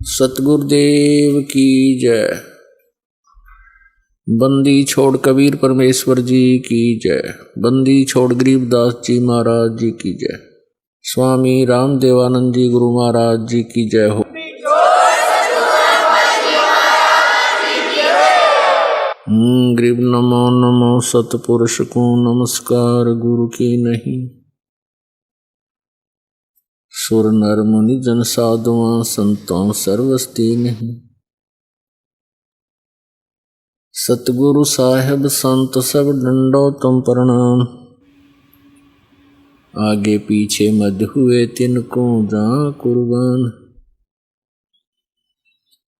सतगुरुदेव की जय। बंदी छोड़ कबीर परमेश्वर जी की जय। बंदी छोड़ गरीबदास जी महाराज जी की जय। स्वामी रामदेवानंद जी गुरु महाराज जी की जय हो। गरीब नमो नमो सतपुरुष को नमस्कार गुरु की नहीं। सुर नर मुनि जन साधुआं संतों सर्वस्ती नहीं। सतगुरु साहेब संत सब डंडो तुम प्रणाम। आगे पीछे मध्य हुए तिनको जा कुर्बान।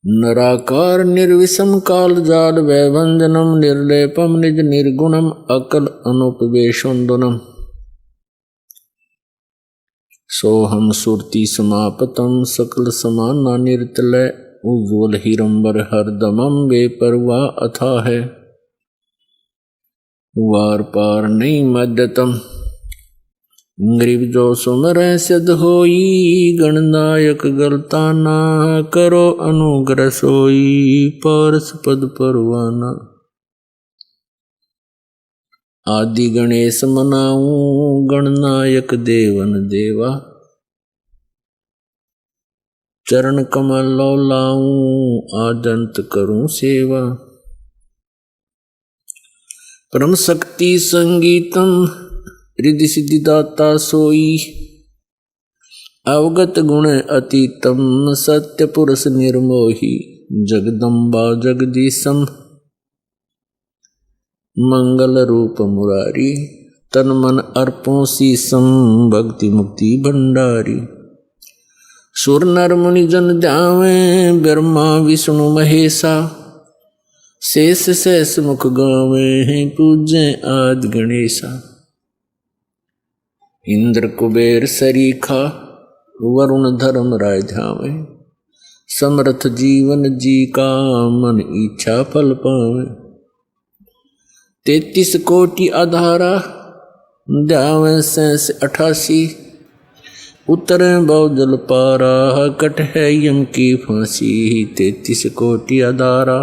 नराकार निर्विषम काल जाल वैभंजनम निर्लेपम निज निर्गुणम अकल अनुपवेशुंदनम। सोहम सुरति समापतम सकल समाना निर्तलय उज्ज्वल हिरंबर हरदमम बेपरवाह अथा है वार पार नहीं मध्यतम। गरीब जो सुमर सिद्ध होई गणनायक गलता ना करो अनुग्रह सोई पारस पद परवाना। आदि गणेश मनाऊं गणनायक देवन देवा। चरण कमल लो लाऊं आदंत करूं सेवा। परम शक्ति संगीतम रिद्धि सिद्धि दाता सोई। अवगत गुण अतीतम सत्य पुरुष निर्मोही। जगदम्बा जगदीशम मंगल रूप मुरारी। तन मन अर्पों शीसम भक्ति मुक्ति भंडारी। सुर नर मुनि जन ध्यावे ब्रह्मा विष्णु महेशा। शेष शेष मुख गावे पूजे आदि गणेशा। इंद्र कुबेर सरीखा वरुण धर्म राय ध्यावे। समर्थ जीवन जी का मन इच्छा फल पावे। 33 कोटि आधारा ध्यावे 88। उतरे बहुजल पारा कट है यम की फांसी। 33 कोटि आधारा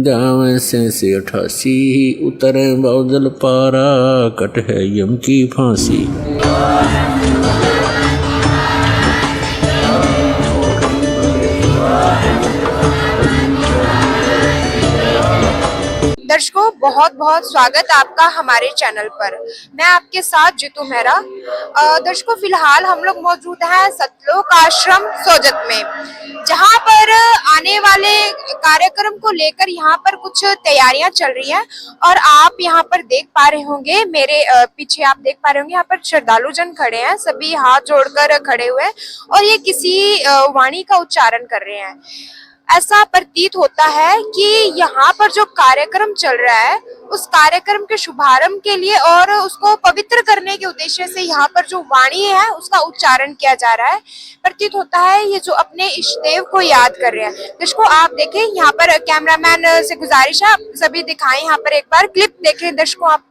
ध्यावे 88। उतरे बहुजल पारा कट है यम की फांसी। दर्शकों बहुत बहुत स्वागत आपका हमारे चैनल पर। मैं आपके साथ जीतू मेहरा। दर्शकों फिलहाल हम लोग मौजूद हैं सतलोक आश्रम सोजत में, जहां पर आने वाले कार्यक्रम को लेकर यहाँ पर कुछ तैयारियां चल रही हैं। और आप यहाँ पर देख पा रहे होंगे, मेरे पीछे आप देख पा रहे होंगे, यहाँ पर श्रद्धालु जन खड़े हैं, सभी हाथ जोड़कर खड़े हुए हैं और ये किसी वाणी का उच्चारण कर रहे हैं। ऐसा प्रतीत होता है कि यहाँ पर जो कार्यक्रम चल रहा है उस कार्यक्रम के शुभारंभ के लिए और उसको पवित्र करने के उद्देश्य से यहाँ पर जो वाणी है उसका उच्चारण किया जा रहा है। प्रतीत होता है ये जो अपने इष्ट देव को याद कर रहे हैं। जिसको आप देखें, यहाँ पर कैमरामैन से गुजारिश है आप सभी दिखाएं, यहाँ पर एक बार क्लिप देखें दर्शकों आप।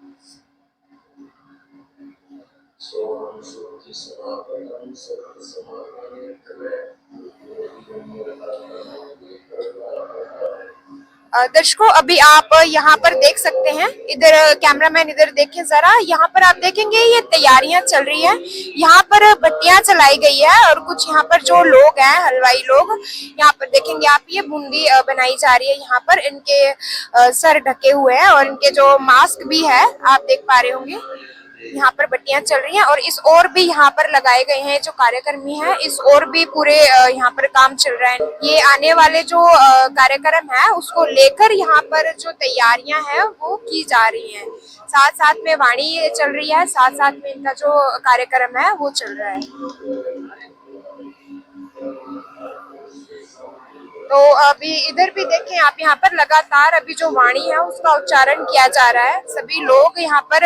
दर्शकों अभी आप यहाँ पर देख सकते हैं, इधर कैमरामैन इधर देखें जरा, यहाँ पर आप देखेंगे ये तैयारियां चल रही हैं। यहाँ पर बत्तियां चलाई गई है और कुछ यहाँ पर जो लोग हैं हलवाई लोग, यहाँ पर देखेंगे आप ये बूंदी बनाई जा रही है। यहाँ पर इनके सर ढके हुए हैं और इनके जो मास्क भी है आप देख पा रहे होंगे। यहाँ पर बत्तियां चल रही हैं और इस ओर भी यहाँ पर लगाए गए हैं जो कार्यक्रमी हैं, इस ओर भी पूरे यहाँ पर काम चल रहा है। ये आने वाले जो कार्यक्रम है उसको लेकर यहाँ पर जो तैयारियां हैं वो की जा रही हैं। साथ साथ में वाणी चल रही है, साथ साथ में इनका जो कार्यक्रम है वो चल रहा है। तो अभी इधर भी देखें आप, यहाँ पर लगातार अभी जो वाणी है उसका उच्चारण किया जा रहा है। सभी लोग यहाँ पर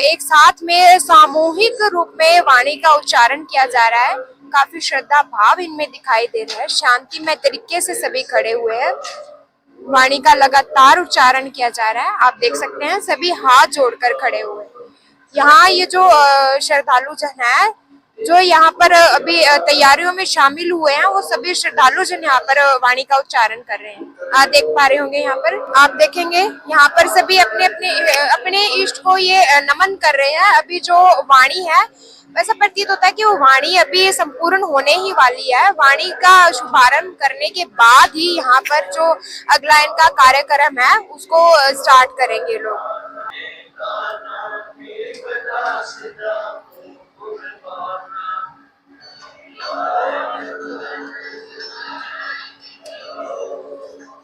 एक साथ में सामूहिक रूप में वाणी का उच्चारण किया जा रहा है। काफी श्रद्धा भाव इनमें दिखाई दे रहा है, शांतिमय तरीके से सभी खड़े हुए हैं। वाणी का लगातार उच्चारण किया जा रहा है, आप देख सकते हैं सभी हाथ जोड़कर खड़े हुए हैं। यहाँ ये जो श्रद्धालु जन है जो यहाँ पर अभी तैयारियों में शामिल हुए हैं, वो सभी श्रद्धालु जन यहाँ पर वाणी का उच्चारण कर रहे हैं। आप देख पा रहे होंगे, यहाँ पर आप देखेंगे यहाँ पर सभी अपने अपने अपने इष्ट को ये नमन कर रहे हैं। अभी जो वाणी है, वैसा प्रतीत होता है कि वो वाणी अभी संपूर्ण होने ही वाली है। वाणी का शुभारंभ करने के बाद ही यहाँ पर जो अगला इनका कार्यक्रम है उसको स्टार्ट करेंगे लोग।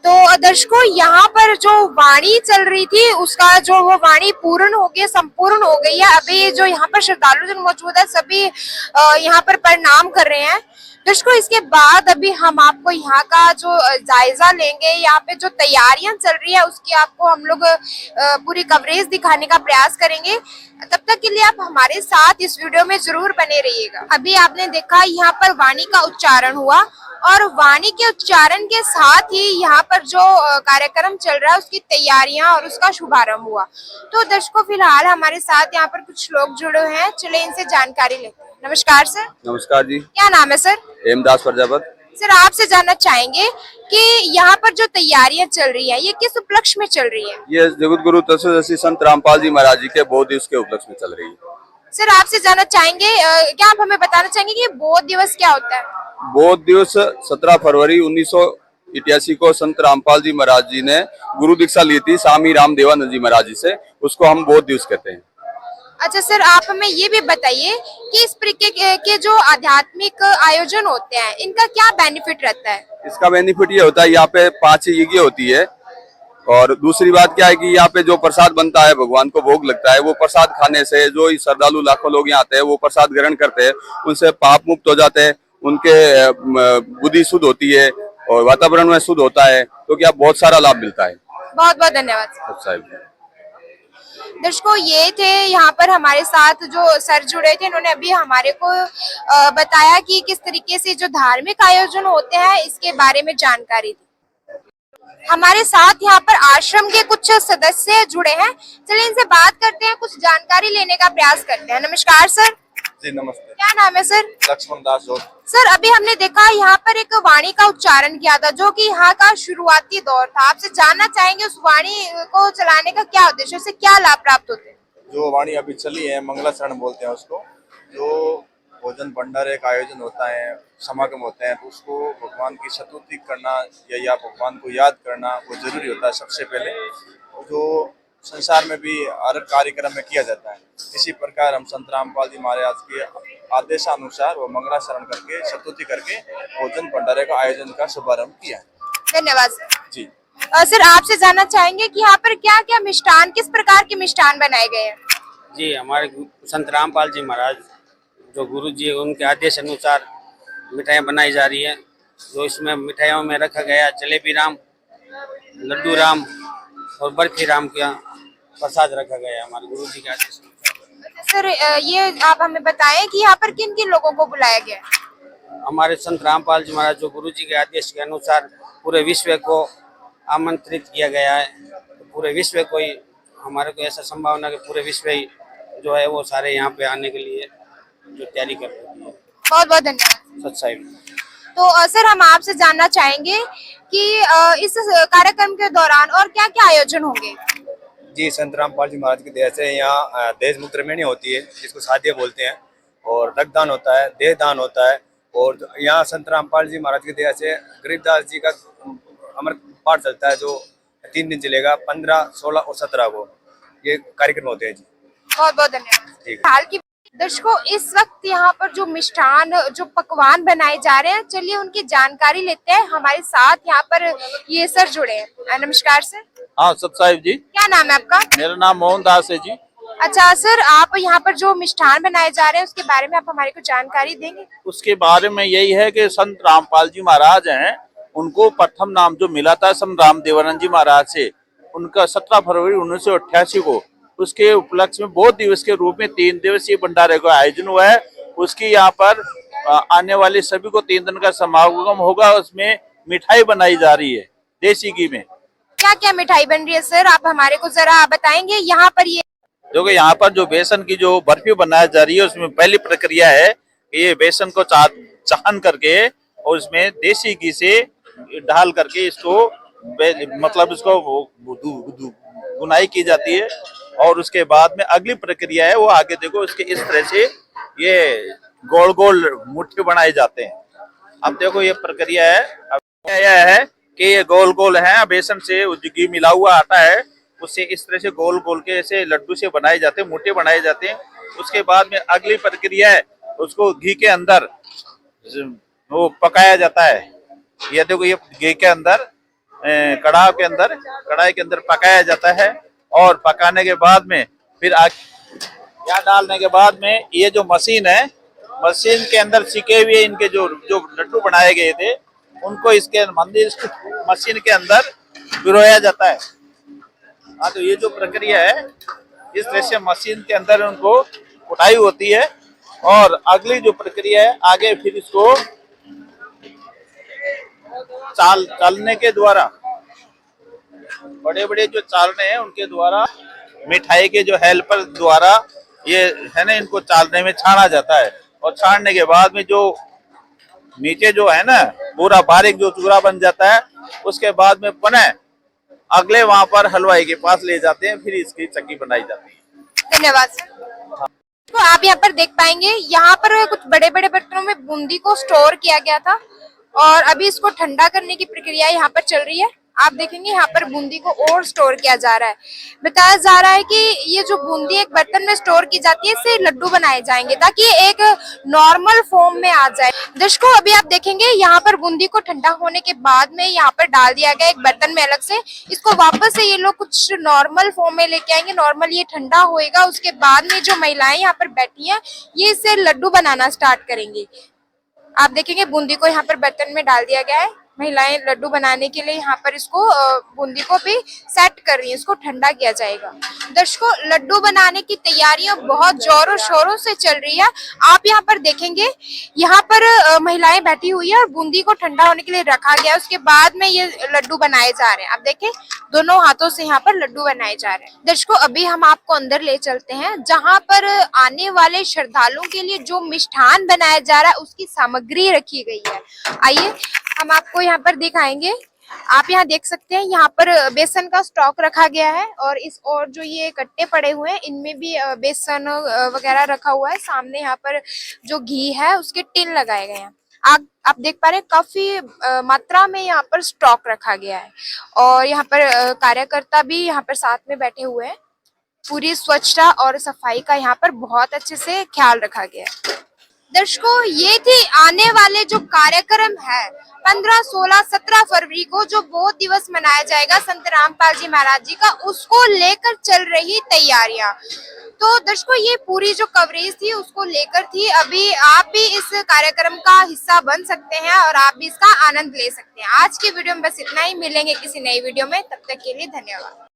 तो दर्शकों, यहाँ पर जो वाणी चल रही थी उसका जो वो वाणी पूर्ण हो गई, संपूर्ण हो गई है। अभी जो यहाँ पर श्रद्धालु जन मौजूद है, सभी यहाँ पर प्रणाम कर रहे हैं। दर्शकों, इसके बाद अभी हम आपको यहाँ का जो जायजा लेंगे, यहाँ पे जो तैयारियां चल रही है उसकी आपको हम लोग पूरी कवरेज दिखाने का प्रयास करेंगे। तब तक के लिए आप हमारे साथ इस वीडियो में जरूर बने रहिएगा। अभी आपने देखा यहाँ पर वाणी का उच्चारण हुआ और वाणी के उच्चारण के साथ ही यहाँ पर जो कार्यक्रम चल रहा है उसकी तैयारियां और उसका शुभारंभ हुआ। तो दर्शकों, फिलहाल हमारे साथ यहाँ पर कुछ लोग जुड़े हुए हैं, चले इनसे जानकारी लेते हैं। नमस्कार सर। नमस्कार जी। क्या नाम है सर? हेमदास प्रजापत। सर, आपसे जानना चाहेंगे कि यहाँ पर जो तैयारियां चल रही है ये किस उपलक्ष्य में चल रही है? ये जगत गुरु तत्वदर्शी संत रामपाल जी महाराज जी के बौद्ध दिवस के उपलक्ष्य में चल रही है। सर, आपसे जानना चाहेंगे, क्या आप हमें बताना चाहेंगे कि बौद्ध दिवस क्या होता है? बौद्ध दिवस 17 फरवरी 1988 को संत रामपाल जी महाराज जी ने गुरु दीक्षा ली थी स्वामी राम देवानंद जी महाराज जी से, उसको हम बौद्ध दिवस कहते हैं। अच्छा सर, आप हमें ये भी बताइए कि इस प्रकार के जो आध्यात्मिक आयोजन होते हैं इनका क्या बेनिफिट रहता है? इसका बेनिफिट ये होता है, यहाँ पे 5 यज्ञ होती है और दूसरी बात क्या है कि यहाँ पे जो प्रसाद बनता है, भगवान को भोग लगता है, वो प्रसाद खाने से जो श्रद्धालु लाखों लोग यहाँ आते हैं वो प्रसाद ग्रहण करते हैं, उनसे पाप मुक्त हो जाते हैं, उनके बुद्धि शुद्ध होती है और वातावरण में शुद्ध होता है, तो क्या बहुत सारा लाभ मिलता है। बहुत बहुत धन्यवाद साहब। दर्शकों, ये थे यहाँ पर हमारे साथ जो सर जुड़े थे, इन्होंने अभी हमारे को बताया कि किस तरीके से जो धार्मिक आयोजन होते हैं इसके बारे में जानकारी दी। हमारे साथ यहाँ पर आश्रम के कुछ सदस्य जुड़े हैं, चलिए इनसे बात करते हैं, कुछ जानकारी लेने का प्रयास करते हैं। नमस्कार सर। जी नमस्ते। क्या नाम है सर? लक्ष्मण दास जोत। सर, अभी हमने देखा यहाँ पर एक वाणी का उच्चारण किया था जो कि यहाँ का शुरुआती दौर था। आपसे जानना चाहेंगे उस वाणी को चलाने का क्या उद्देश्य, उससे क्या लाभ प्राप्त होते हैं? जो वाणी अभी चली है, मंगलाचरण बोलते हैं उसको, जो भोजन भंडारे का आयोजन होता है, समागम होते हैं, तो उसको भगवान की स्तुति करना या भगवान को याद करना वो जरूरी होता है सबसे पहले, जो संसार में भी हर कार्यक्रम में किया जाता है। इसी प्रकार हम संत रामपाल जी महाराज के आदेशानुसार वो मंगलाचरण करके स्तुति करके भोजन भंडारे का आयोजन का शुभारंभ किया है। धन्यवाद सर। जी सर, आपसे जानना चाहेंगे कि यहाँ पर क्या क्या मिष्ठान, किस प्रकार के मिष्ठान बनाए गए हैं? जी, हमारे संत रामपाल जी महाराज जो गुरु जी उनके आदेश अनुसार मिठाइयाँ बनाई जा रही है। जो इसमें मिठाइयों में रखा गया जलेबी राम, लड्डू राम और बर्फी राम का प्रसाद रखा गया है हमारे गुरु जी के आदेश अनुसार। सर, ये आप हमें बताएं कि यहाँ पर किन किन लोगों को बुलाया गया है? हमारे संत रामपाल जी महाराज जो गुरु जी के आदेश के अनुसार पूरे विश्व को आमंत्रित किया गया है। तो पूरे विश्व को ही हमारे को ऐसा संभावना कि पूरे विश्व ही जो है वो सारे यहाँ पे आने के लिए जो तैयारी कर रही है। बहुत बहुत धन्यवाद। सच्चाई। तो सर, हम आपसे जानना चाहेंगे कि इस कार्यक्रम के दौरान और क्या क्या आयोजन होंगे? जी, संत रामपाल जी महाराज की दया से यहाँ दहेज मुक्त रमणी होती है, जिसको शादियाँ बोलते हैं, और रक्तदान होता है, देह दान होता है, और यहाँ संत रामपाल जी महाराज की दया से गरीबदास जी का अमृत पाठ चलता है, जो 3 दिन चलेगा, 15, 16 और 17 को ये कार्यक्रम होते हैं। जी बहुत बहुत धन्यवाद। ठीक। हाल की दर्शकों, इस वक्त यहाँ पर जो मिष्ठान, जो पकवान बनाए जा रहे हैं, चलिए उनकी जानकारी लेते हैं। हमारे साथ यहाँ पर ये सर जुड़े हैं। नमस्कार सर। हाँ सत साहिब जी। क्या नाम है आपका? मेरा नाम मोहन दास है जी। अच्छा सर, आप यहाँ पर जो मिष्ठान बनाए जा रहे हैं उसके बारे में आप हमारे को जानकारी देंगे? उसके बारे में यही है कि संत रामपाल जी महाराज हैं, उनको प्रथम नाम जो मिला था संत राम देवानंद जी महाराज से, उनका 17 फरवरी 1988 को उसके उपलक्ष्य में बौद्ध दिवस के रूप में 3 दिवसीय भंडारे का आयोजन हुआ है। उसकी यहाँ पर आने वाले सभी को 3 दिन का समागम होगा। उसमें मिठाई बनाई जा रही है देसी घी में। क्या क्या मिठाई बन रही है सर, आप हमारे को जरा बताएंगे? यहाँ पर ये जो कि यहाँ पर जो बेसन की जो बर्फी बनाई जा रही है, उसमें पहली प्रक्रिया है ये बेसन को छान करके और इसमें देसी घी से डाल करके इसको मतलब इसको बुनाई की जाती है। और उसके बाद में अगली प्रक्रिया है वो आगे देखो, इसके इस तरह से ये गोल गोल मुट्ठी बनाए जाते हैं। अब देखो ये प्रक्रिया है, अब यह है कि ये गोल गोल है, बेसन से घी मिला हुआ आता है, उससे इस तरह से गोल गोल के ऐसे लड्डू से बनाए जाते हैं, मुट्ठे बनाए जाते हैं। उसके बाद में अगली प्रक्रिया है, उसको घी के अंदर वो पकाया जाता है। ये देखो ये घी के अंदर कढ़ाई के अंदर पकाया जाता है। और पकाने के बाद में फिर क्या डालने के बाद में ये जो मशीन है, मशीन के अंदर सिके हुए इनके जो लड्डू बनाए गए थे उनको इसके मशीन के अंदर पिरोया जाता है। हाँ, तो ये जो प्रक्रिया है इस तरह से मशीन के अंदर उनको कुटाई होती है। और अगली जो प्रक्रिया है आगे फिर इसको चालने के द्वारा, बड़े बड़े जो चालने हैं उनके द्वारा, मिठाई के जो हेल्पर द्वारा ये है ना, इनको चालने में छाना जाता है। और छानने के बाद में जो नीचे जो है ना पूरा बारीक जो चूरा बन जाता है, उसके बाद में पुनः अगले वहां पर हलवाई के पास ले जाते हैं, फिर इसकी चक्की बनाई जाती है। धन्यवाद सर। तो आप यहाँ पर देख पाएंगे, यहाँ पर कुछ बड़े बड़े बर्तनों में बूंदी को स्टोर किया गया था और अभी इसको ठंडा करने की प्रक्रिया यहाँ पर चल रही है। आप देखेंगे यहाँ पर बूंदी को और स्टोर किया जा रहा है। बताया जा रहा है कि ये जो बूंदी एक बर्तन में स्टोर की जाती है, इससे लड्डू बनाए जाएंगे ताकि ये एक नॉर्मल फॉर्म में आ जाए। दर्शकों, अभी आप देखेंगे यहाँ पर बूंदी को ठंडा होने के बाद में यहाँ पर डाल दिया गया एक बर्तन में अलग से। इसको वापस से ये लोग कुछ नॉर्मल फॉर्म में लेके आएंगे। नॉर्मल ये ठंडा होएगा, उसके बाद में जो महिलाएं यहाँ पर बैठी हैं ये इससे लड्डू बनाना स्टार्ट करेंगी। आप देखेंगे बूंदी को यहाँ पर बर्तन में डाल दिया गया है। महिलाएं लड्डू बनाने के लिए यहाँ पर इसको बूंदी को भी सेट कर रही है, इसको ठंडा किया जाएगा। दर्शकों, लड्डू बनाने की तैयारियां बहुत जोरों शोरों से चल रही है। आप यहाँ पर देखेंगे यहाँ पर महिलाएं बैठी हुई है और बूंदी को ठंडा होने के लिए रखा गया है। उसके बाद में ये लड्डू बनाए जा रहे हैं। आप देखें दोनों हाथों से यहाँ पर लड्डू बनाए जा रहे हैं। दर्शकों, अभी हम आपको अंदर ले चलते हैं जहाँ पर आने वाले श्रद्धालुओं के लिए जो मिष्ठान बनाया जा रहा है उसकी सामग्री रखी गई है। आइए हम आपको यहाँ पर दिखाएंगे। आप यहाँ देख सकते हैं यहाँ पर बेसन का स्टॉक रखा गया है और जो ये कट्टे पड़े हुए हैं इनमें भी बेसन वगैरह रखा हुआ है। सामने यहाँ पर जो घी है उसके टिन लगाए गए हैं। आप देख पा रहे हैं काफी मात्रा में यहाँ पर स्टॉक रखा गया है और यहाँ पर कार्यकर्ता भी यहाँ पर साथ में बैठे हुए हैं। पूरी स्वच्छता और सफाई का यहाँ पर बहुत अच्छे से ख्याल रखा गया है। दर्शकों, ये थी आने वाले जो कार्यक्रम है 15, 16, 17 फरवरी को जो बोध दिवस मनाया जाएगा संत रामपाल जी महाराज जी का, उसको लेकर चल रही तैयारियां। तो दर्शकों, ये पूरी जो कवरेज थी उसको लेकर थी। अभी आप भी इस कार्यक्रम का हिस्सा बन सकते हैं और आप भी इसका आनंद ले सकते हैं। आज की वीडियो में बस इतना ही। मिलेंगे किसी नई वीडियो में, तब तक के लिए धन्यवाद।